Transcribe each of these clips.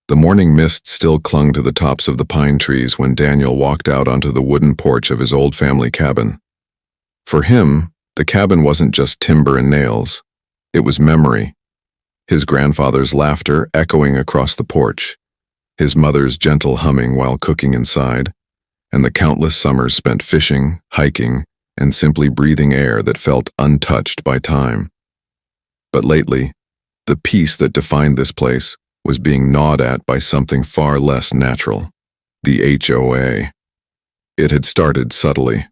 The morning mist still clung to the tops of the pine trees when Daniel walked out onto the wooden porch of his old family cabin. For him, the cabin wasn't just timber and nails. It was memory. His grandfather's laughter echoing across the porch, his mother's gentle humming while cooking inside, and the countless summers spent fishing, hiking, and simply breathing air that felt untouched by time. But lately, the peace that defined this place was being gnawed at by something far less natural: the HOA. It had started subtly.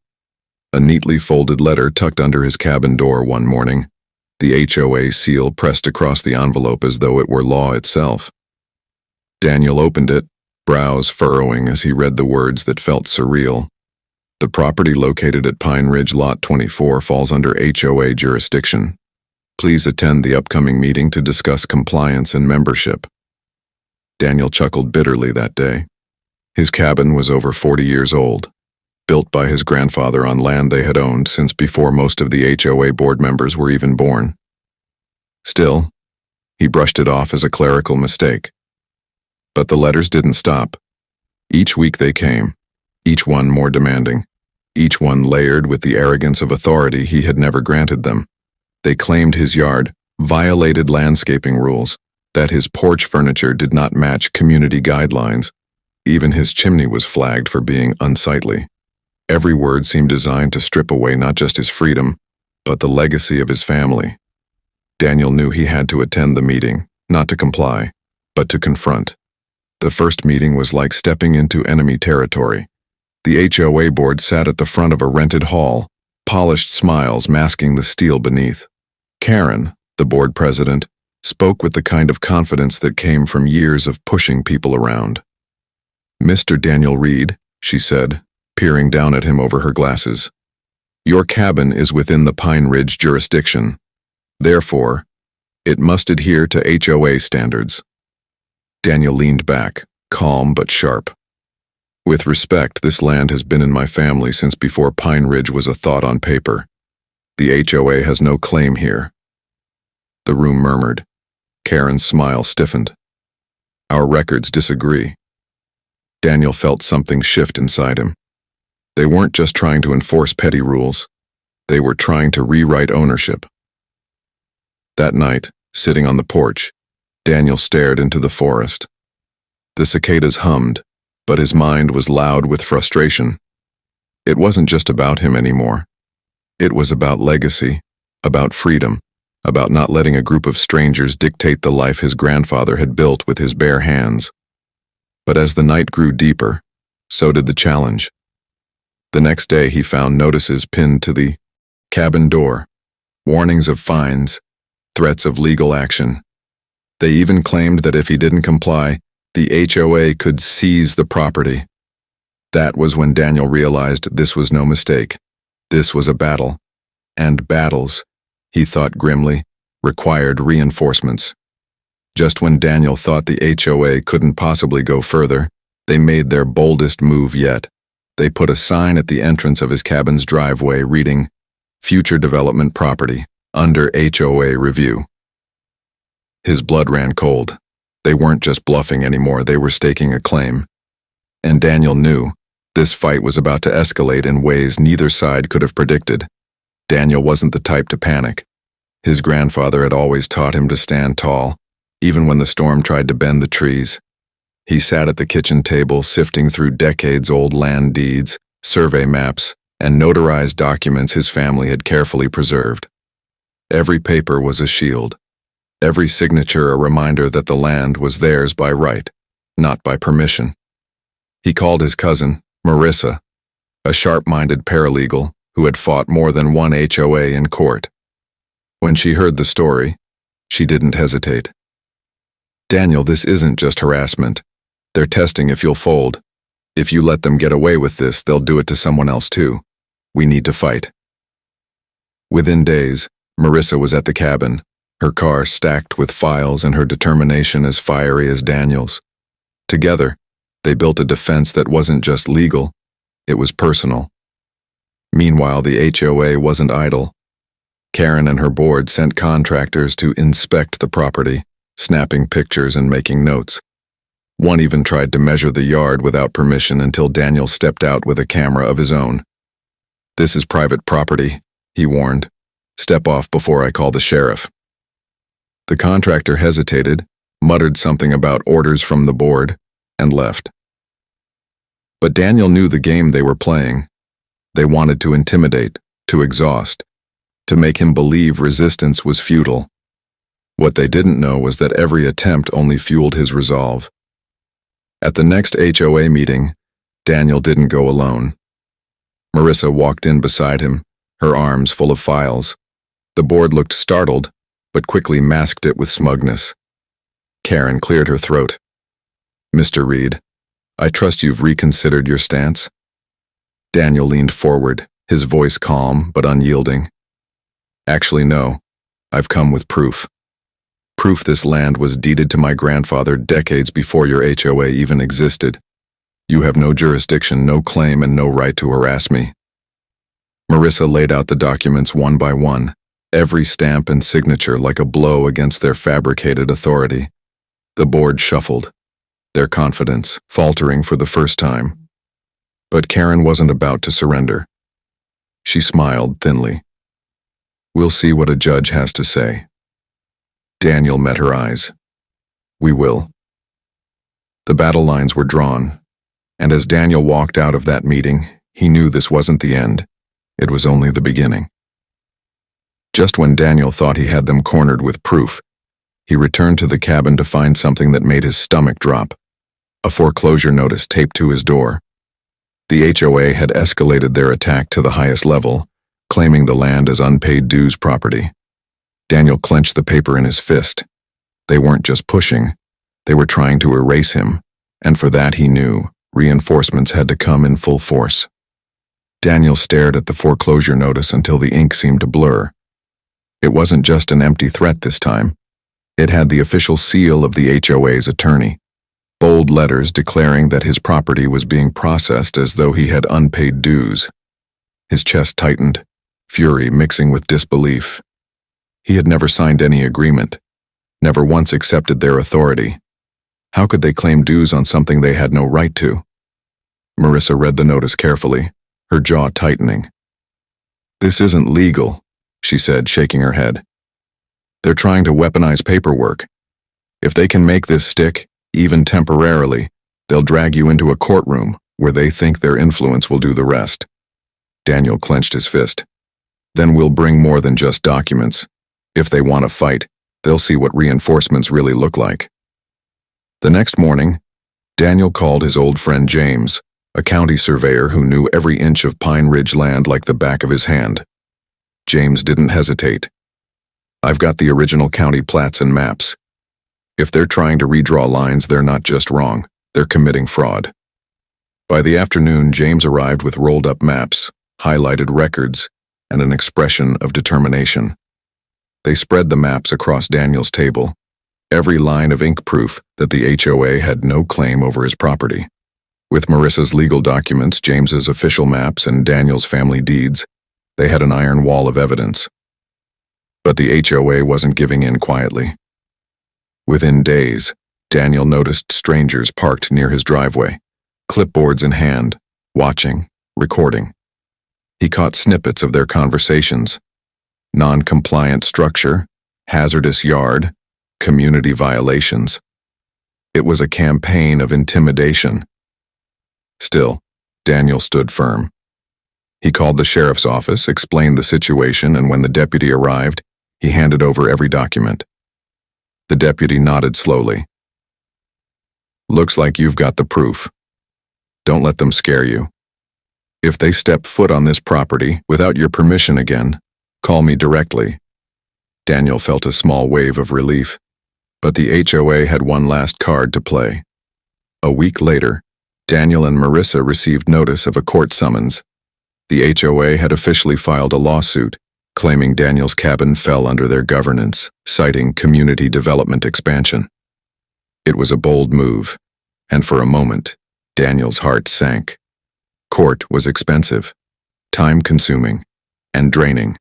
A neatly folded letter tucked under his cabin door one morning, the HOA seal pressed across the envelope as though it were law itself. Daniel opened it, brows furrowing as he read the words that felt surreal. The property located at Pine Ridge Lot 24 falls under HOA jurisdiction. Please attend the upcoming meeting to discuss compliance and membership. Daniel chuckled bitterly that day. His cabin was over 40 years old, built by his grandfather on land they had owned since before most of the HOA board members were even born. Still, he brushed it off as a clerical mistake. But the letters didn't stop. Each week they came, each one more demanding, each one layered with the arrogance of authority he had never granted them. They claimed his yard violated landscaping rules, that his porch furniture did not match community guidelines. Even his chimney was flagged for being unsightly. Every word seemed designed to strip away not just his freedom, but the legacy of his family. Daniel knew he had to attend the meeting, not to comply, but to confront. The first meeting was like stepping into enemy territory. The HOA board sat at the front of a rented hall, polished smiles masking the steel beneath. Karen, the board president, spoke with the kind of confidence that came from years of pushing people around. "Mr. Daniel Reed," she said, peering down at him over her glasses, "your cabin is within the Pine Ridge jurisdiction. Therefore, it must adhere to HOA standards." Daniel leaned back, calm but sharp. "With respect, this land has been in my family since before Pine Ridge was a thought on paper. The HOA has no claim here." The room murmured. Karen's smile stiffened. "Our records disagree." Daniel felt something shift inside him. They weren't just trying to enforce petty rules. They were trying to rewrite ownership. That night, sitting on the porch, Daniel stared into the forest. The cicadas hummed, but his mind was loud with frustration. It wasn't just about him anymore. It was about legacy, about freedom, about not letting a group of strangers dictate the life his grandfather had built with his bare hands. But as the night grew deeper, so did the challenge. The next day he found notices pinned to the cabin door, warnings of fines, threats of legal action. They even claimed that if he didn't comply, the HOA could seize the property. That was when Daniel realized this was no mistake. This was a battle. And battles, he thought grimly, required reinforcements. Just when Daniel thought the HOA couldn't possibly go further, they made their boldest move yet. They put a sign at the entrance of his cabin's driveway reading, "Future Development Property, under HOA Review." His blood ran cold. They weren't just bluffing anymore, they were staking a claim. And Daniel knew this fight was about to escalate in ways neither side could have predicted. Daniel wasn't the type to panic. His grandfather had always taught him to stand tall, even when the storm tried to bend the trees. He sat at the kitchen table sifting through decades-old land deeds, survey maps, and notarized documents his family had carefully preserved. Every paper was a shield. Every signature a reminder that the land was theirs by right, not by permission. He called his cousin, Marissa, a sharp-minded paralegal who had fought more than one HOA in court. When she heard the story, she didn't hesitate. "Daniel, this isn't just harassment. They're testing if you'll fold. If you let them get away with this, they'll do it to someone else too. We need to fight." Within days, Marissa was at the cabin, her car stacked with files and her determination as fiery as Daniel's. Together, they built a defense that wasn't just legal, it was personal. Meanwhile, the HOA wasn't idle. Karen and her board sent contractors to inspect the property, snapping pictures and making notes. One even tried to measure the yard without permission until Daniel stepped out with a camera of his own. "This is private property," he warned. "Step off before I call the sheriff." The contractor hesitated, muttered something about orders from the board, and left. But Daniel knew the game they were playing. They wanted to intimidate, to exhaust, to make him believe resistance was futile. What they didn't know was that every attempt only fueled his resolve. At the next HOA meeting, Daniel didn't go alone. Marissa walked in beside him, her arms full of files. The board looked startled, but quickly masked it with smugness. Karen cleared her throat. "Mr. Reed, I trust you've reconsidered your stance?" Daniel leaned forward, his voice calm but unyielding. "Actually, no. I've come with proof. Proof this land was deeded to my grandfather decades before your HOA even existed. You have no jurisdiction, no claim, and no right to harass me." Marissa laid out the documents one by one, every stamp and signature like a blow against their fabricated authority. The board shuffled, their confidence faltering for the first time. But Karen wasn't about to surrender. She smiled thinly. "We'll see what a judge has to say." Daniel met her eyes. "We will." The battle lines were drawn, and as Daniel walked out of that meeting, he knew this wasn't the end. It was only the beginning. Just when Daniel thought he had them cornered with proof, he returned to the cabin to find something that made his stomach drop. A foreclosure notice taped to his door. The HOA had escalated their attack to the highest level, claiming the land as unpaid dues property. Daniel clenched the paper in his fist. They weren't just pushing, they were trying to erase him, and for that he knew reinforcements had to come in full force. Daniel stared at the foreclosure notice until the ink seemed to blur. It wasn't just an empty threat this time. It had the official seal of the HOA's attorney, bold letters declaring that his property was being processed as though he had unpaid dues. His chest tightened, fury mixing with disbelief. He had never signed any agreement, never once accepted their authority. How could they claim dues on something they had no right to? Marissa read the notice carefully, her jaw tightening. "This isn't legal," she said, shaking her head. "They're trying to weaponize paperwork. If they can make this stick, even temporarily, they'll drag you into a courtroom where they think their influence will do the rest." Daniel clenched his fist. "Then we'll bring more than just documents. If they want to fight, they'll see what reinforcements really look like." The next morning, Daniel called his old friend James, a county surveyor who knew every inch of Pine Ridge land like the back of his hand. James didn't hesitate. "I've got the original county plats and maps. If they're trying to redraw lines, they're not just wrong, they're committing fraud." By the afternoon, James arrived with rolled-up maps, highlighted records, and an expression of determination. They spread the maps across Daniel's table, every line of ink proof that the HOA had no claim over his property. With Marissa's legal documents, James's official maps, and Daniel's family deeds, they had an iron wall of evidence. But the HOA wasn't giving in quietly. Within days, Daniel noticed strangers parked near his driveway, clipboards in hand, watching, recording. He caught snippets of their conversations: non-compliant structure, hazardous yard, community violations. It was a campaign of intimidation. Still, Daniel stood firm. He called the sheriff's office, explained the situation, and when the deputy arrived, he handed over every document. The deputy nodded slowly. "Looks like you've got the proof. Don't let them scare you. If they step foot on this property without your permission again, call me directly." Daniel felt a small wave of relief, but the HOA had one last card to play. A week later, Daniel and Marissa received notice of a court summons. The HOA had officially filed a lawsuit, claiming Daniel's cabin fell under their governance, citing community development expansion. It was a bold move, and for a moment, Daniel's heart sank. Court was expensive, time-consuming, and draining.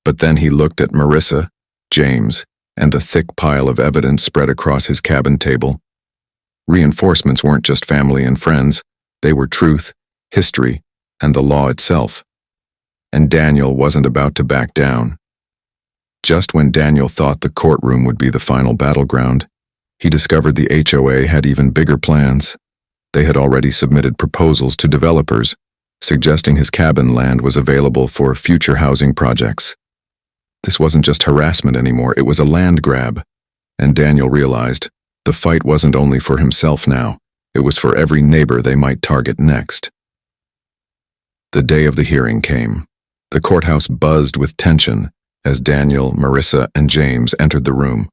But then he looked at Marissa, James, and the thick pile of evidence spread across his cabin table. Reinforcements weren't just family and friends, they were truth, history, and the law itself. And Daniel wasn't about to back down. Just when Daniel thought the courtroom would be the final battleground, he discovered the HOA had even bigger plans. They had already submitted proposals to developers, suggesting his cabin land was available for future housing projects. This wasn't just harassment anymore, it was a land grab. And Daniel realized the fight wasn't only for himself now, it was for every neighbor they might target next. The day of the hearing came. The courthouse buzzed with tension as Daniel, Marissa, and James entered the room.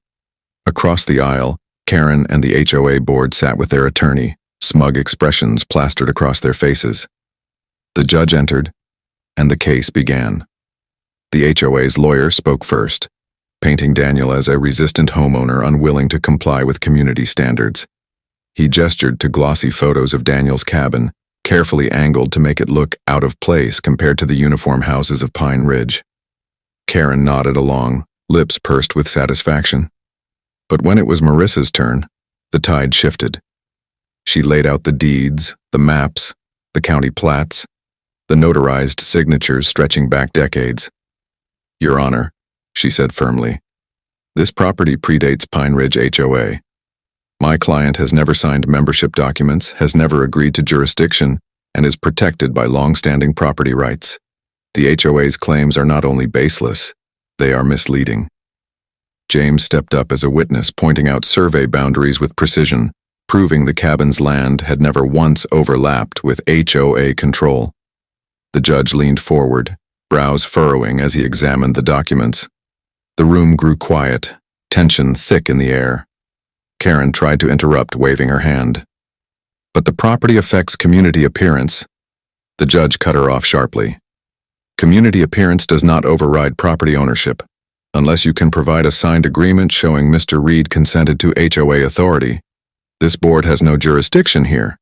Across the aisle, Karen and the HOA board sat with their attorney, smug expressions plastered across their faces. The judge entered, and the case began. The HOA's lawyer spoke first, painting Daniel as a resistant homeowner unwilling to comply with community standards. He gestured to glossy photos of Daniel's cabin, carefully angled to make it look out of place compared to the uniform houses of Pine Ridge. Karen nodded along, lips pursed with satisfaction. But when it was Marissa's turn, the tide shifted. She laid out the deeds, the maps, the county plats, the notarized signatures stretching back decades. "Your Honor," she said firmly, "this property predates Pine Ridge HOA. My client has never signed membership documents, has never agreed to jurisdiction, and is protected by long-standing property rights. The HOA's claims are not only baseless, they are misleading." James stepped up as a witness, pointing out survey boundaries with precision, proving the cabin's land had never once overlapped with HOA control. The judge leaned forward, brows furrowing as he examined the documents. The room grew quiet, tension thick in the air. Karen tried to interrupt, waving her hand. "But the property affects community appearance." The judge cut her off sharply. "Community appearance does not override property ownership. Unless you can provide a signed agreement showing Mr. Reed consented to HOA authority, this board has no jurisdiction here."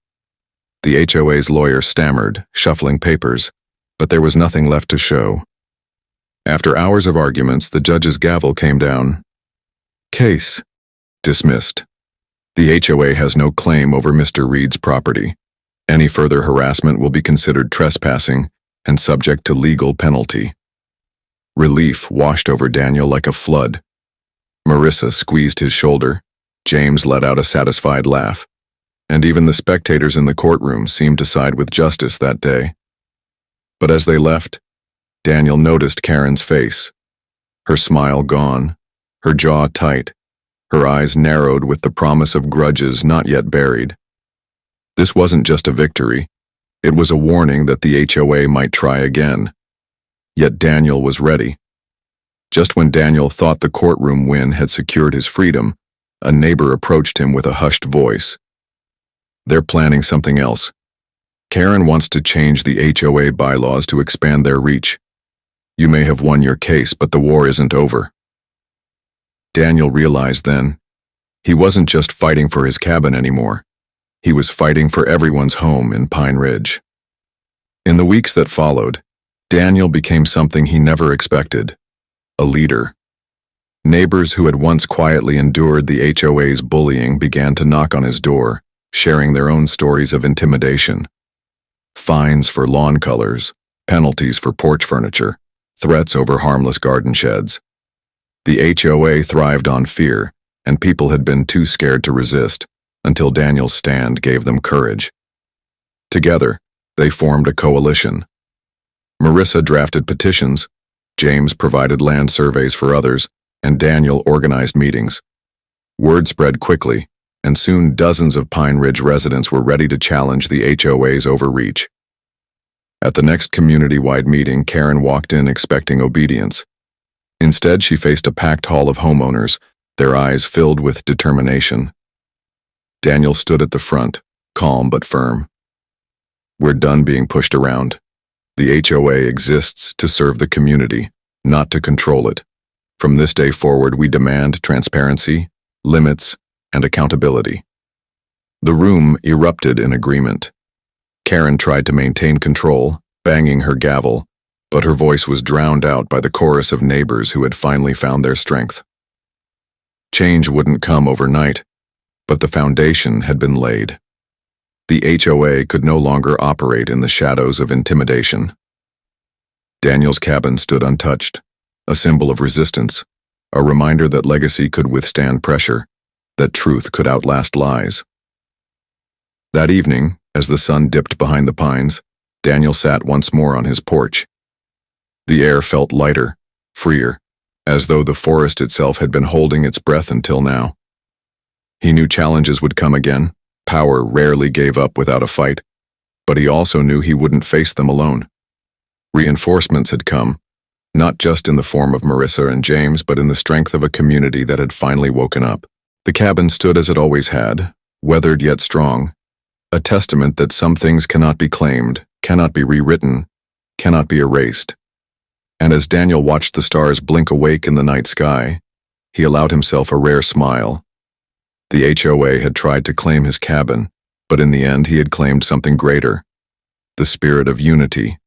The HOA's lawyer stammered, shuffling papers, but there was nothing left to show. After hours of arguments, the judge's gavel came down. "Case dismissed. The HOA has no claim over Mr. Reed's property. Any further harassment will be considered trespassing and subject to legal penalty." Relief washed over Daniel like a flood. Marissa squeezed his shoulder. James let out a satisfied laugh. And even the spectators in the courtroom seemed to side with justice that day. But as they left, Daniel noticed Karen's face. Her smile gone, her jaw tight, her eyes narrowed with the promise of grudges not yet buried. This wasn't just a victory. It was a warning that the HOA might try again. Yet Daniel was ready. Just when Daniel thought the courtroom win had secured his freedom, a neighbor approached him with a hushed voice. "They're planning something else. Karen wants to change the HOA bylaws to expand their reach. You may have won your case, but the war isn't over." Daniel realized then, he wasn't just fighting for his cabin anymore. He was fighting for everyone's home in Pine Ridge. In the weeks that followed, Daniel became something he never expected, a leader. Neighbors who had once quietly endured the HOA's bullying began to knock on his door, sharing their own stories of intimidation. Fines for lawn colors, penalties for porch furniture, threats over harmless garden sheds. The HOA thrived on fear, and people had been too scared to resist, until Daniel's stand gave them courage. Together, they formed a coalition. Marissa drafted petitions, James provided land surveys for others, and Daniel organized meetings. Word spread quickly, and soon dozens of Pine Ridge residents were ready to challenge the HOA's overreach. At the next community-wide meeting, Karen walked in expecting obedience. Instead, she faced a packed hall of homeowners, their eyes filled with determination. Daniel stood at the front, calm but firm. "We're done being pushed around. The HOA exists to serve the community, not to control it. From this day forward, we demand transparency, limits, and accountability." The room erupted in agreement. Karen tried to maintain control, banging her gavel, but her voice was drowned out by the chorus of neighbors who had finally found their strength. Change wouldn't come overnight, but the foundation had been laid. The HOA could no longer operate in the shadows of intimidation. Daniel's cabin stood untouched, a symbol of resistance, a reminder that legacy could withstand pressure, that truth could outlast lies. That evening, as the sun dipped behind the pines, Daniel sat once more on his porch. The air felt lighter, freer, as though the forest itself had been holding its breath until now. He knew challenges would come again. Power rarely gave up without a fight, but he also knew he wouldn't face them alone. Reinforcements had come, not just in the form of Marissa and James, but in the strength of a community that had finally woken up. The cabin stood as it always had, weathered yet strong, a testament that some things cannot be claimed, cannot be rewritten, cannot be erased. And as Daniel watched the stars blink awake in the night sky, he allowed himself a rare smile. The HOA had tried to claim his cabin, but in the end he had claimed something greater: the spirit of unity,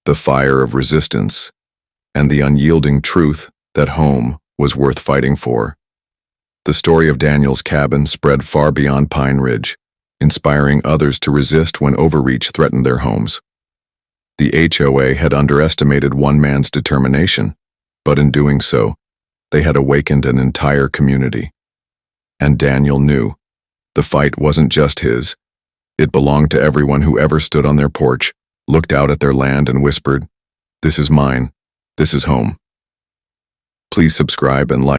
the fire of resistance, and the unyielding truth that home was worth fighting for. The story of Daniel's cabin spread far beyond Pine Ridge, inspiring others to resist when overreach threatened their homes. The HOA had underestimated one man's determination, but in doing so, they had awakened an entire community. And Daniel knew the fight wasn't just his. It belonged to everyone who ever stood on their porch, looked out at their land and whispered, "This is mine. This is home." Please subscribe and like.